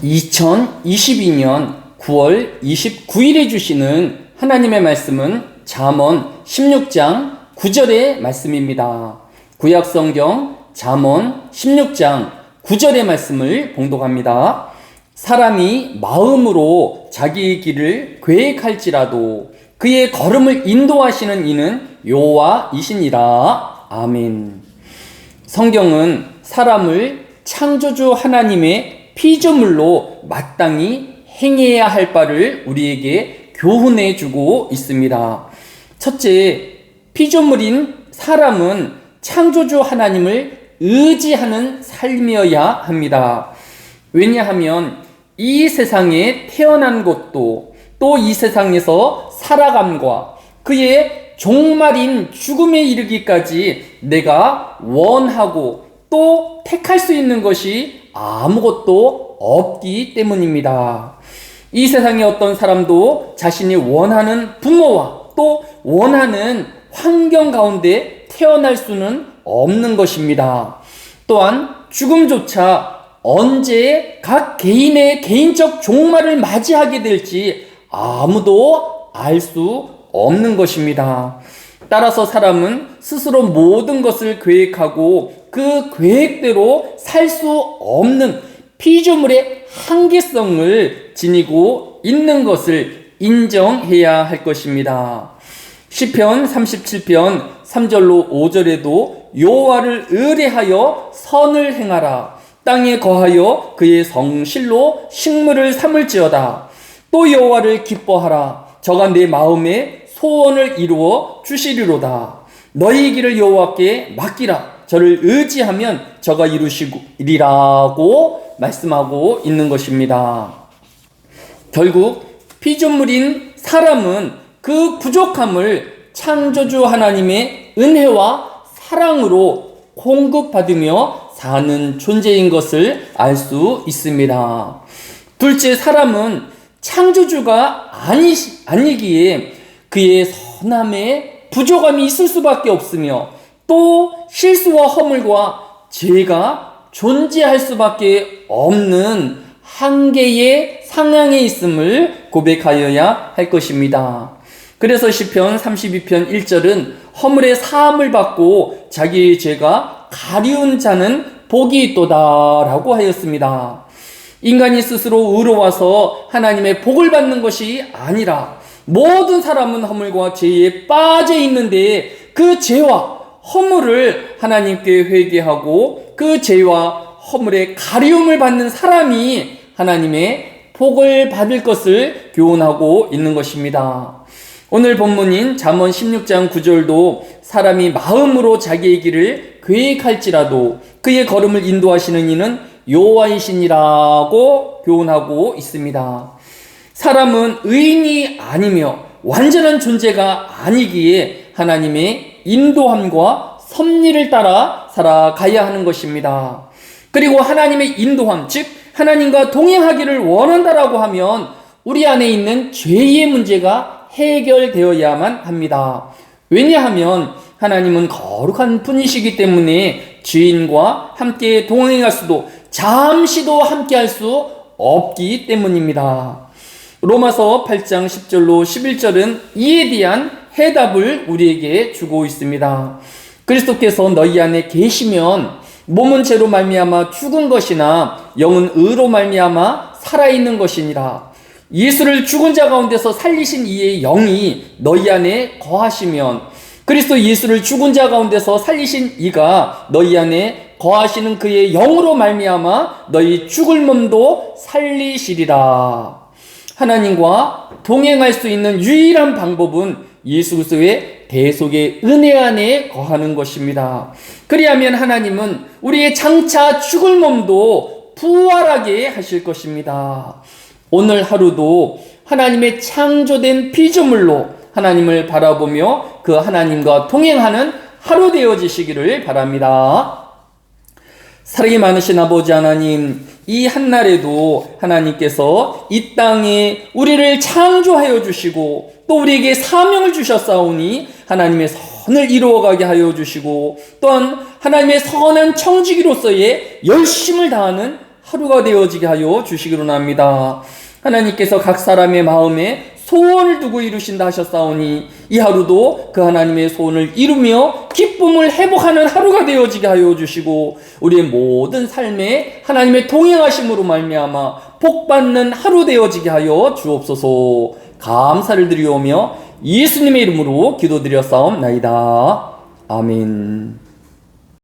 2022년 9월 29일에 주시는 하나님의 말씀은 잠언 16장 9절의 말씀입니다. 구약성경 잠언 16장 9절의 말씀을 봉독합니다. 사람이 마음으로 자기의 길을 계획할지라도 그의 걸음을 인도하시는 이는 여호와이시니라. 아멘. 성경은 사람을 창조주 하나님의 피조물로 마땅히 행해야 할 바를 우리에게 교훈해 주고 있습니다. 첫째, 피조물인 사람은 창조주 하나님을 의지하는 삶이어야 합니다. 왜냐하면 이 세상에 태어난 것도 또 이 세상에서 살아감과 그의 종말인 죽음에 이르기까지 내가 원하고 또 택할 수 있는 것이 아무것도 없기 때문입니다. 이 세상의 어떤 사람도 자신이 원하는 부모와 또 원하는 환경 가운데 태어날 수는 없는 것입니다. 또한 죽음조차 언제 각 개인의 개인적 종말을 맞이하게 될지 아무도 알 수 없는 것입니다. 따라서 사람은 스스로 모든 것을 계획하고 그 계획대로 살 수 없는 피조물의 한계성을 지니고 있는 것을 인정해야 할 것입니다. 시편 37편 3절로 5절에도 여호와를 의뢰하여 선을 행하라. 땅에 거하여 그의 성실로 식물을 삼을지어다. 또 여호와를 기뻐하라. 저가 내 마음의 소원을 이루어 주시리로다. 너희 길을 여호와께 맡기라. 저를 의지하면 저가 이루시리라고 말씀하고 있는 것입니다. 결국 피조물인 사람은 그 부족함을 창조주 하나님의 은혜와 사랑으로 공급받으며 사는 존재인 것을 알 수 있습니다. 둘째, 사람은 창조주가 아니기에 그의 선함에 부족함이 있을 수밖에 없으며 또 실수와 허물과 죄가 존재할 수밖에 없는 한계의 상황에 있음을 고백하여야 할 것입니다. 그래서 시편 32편 1절은 허물의 사함을 받고 자기의 죄가 가리운 자는 복이 있도다 라고 하였습니다. 인간이 스스로 의로워서 하나님의 복을 받는 것이 아니라 모든 사람은 허물과 죄에 빠져 있는데 그 죄와 허물을 하나님께 회개하고 그 죄와 허물의 가리움을 받는 사람이 하나님의 복을 받을 것을 교훈하고 있는 것입니다. 오늘 본문인 잠언 16장 9절도 사람이 마음으로 자기의 길을 계획할지라도 그의 걸음을 인도하시는 이는 여호와이시니라고 교훈하고 있습니다. 사람은 의인이 아니며 완전한 존재가 아니기에 하나님의 인도함과 섭리를 따라 살아가야 하는 것입니다. 그리고 하나님의 인도함, 즉 하나님과 동행하기를 원한다라고 하면 우리 안에 있는 죄의 문제가 해결되어야만 합니다. 왜냐하면 하나님은 거룩한 분이시기 때문에 죄인과 함께 동행할 수도 잠시도 함께 할 수 없기 때문입니다. 로마서 8장 10절로 11절은 이에 대한 해답을 우리에게 주고 있습니다. 그리스도께서 너희 안에 계시면 몸은 죄로 말미암아 죽은 것이나 영은 의로 말미암아 살아있는 것이니라. 예수를 죽은 자 가운데서 살리신 이의 영이 너희 안에 거하시면 그리스도 예수를 죽은 자 가운데서 살리신 이가 너희 안에 거하시는 그의 영으로 말미암아 너희 죽을 몸도 살리시리라. 하나님과 동행할 수 있는 유일한 방법은 예수 그리스도의 대속의 은혜 안에 거하는 것입니다. 그리하면 하나님은 우리의 장차 죽을 몸도 부활하게 하실 것입니다. 오늘 하루도 하나님의 창조된 피조물로 하나님을 바라보며 그 하나님과 동행하는 하루 되어지시기를 바랍니다. 사랑이 많으신 아버지 하나님, 이 한날에도 하나님께서 이 땅에 우리를 창조하여 주시고 또 우리에게 사명을 주셨사오니 하나님의 선을 이루어가게 하여 주시고 또한 하나님의 선한 청지기로서의 열심을 다하는 하루가 되어지게 하여 주시기로 합니다. 하나님께서 각 사람의 마음에 소원을 두고 이루신다 하셨사오니 이 하루도 그 하나님의 소원을 이루며 기쁨을 회복하는 하루가 되어지게 하여 주시고 우리의 모든 삶에 하나님의 동행하심으로 말미암아 복받는 하루 되어지게 하여 주옵소서. 감사를 드리오며 예수님의 이름으로 기도드렸사옵나이다. 아멘.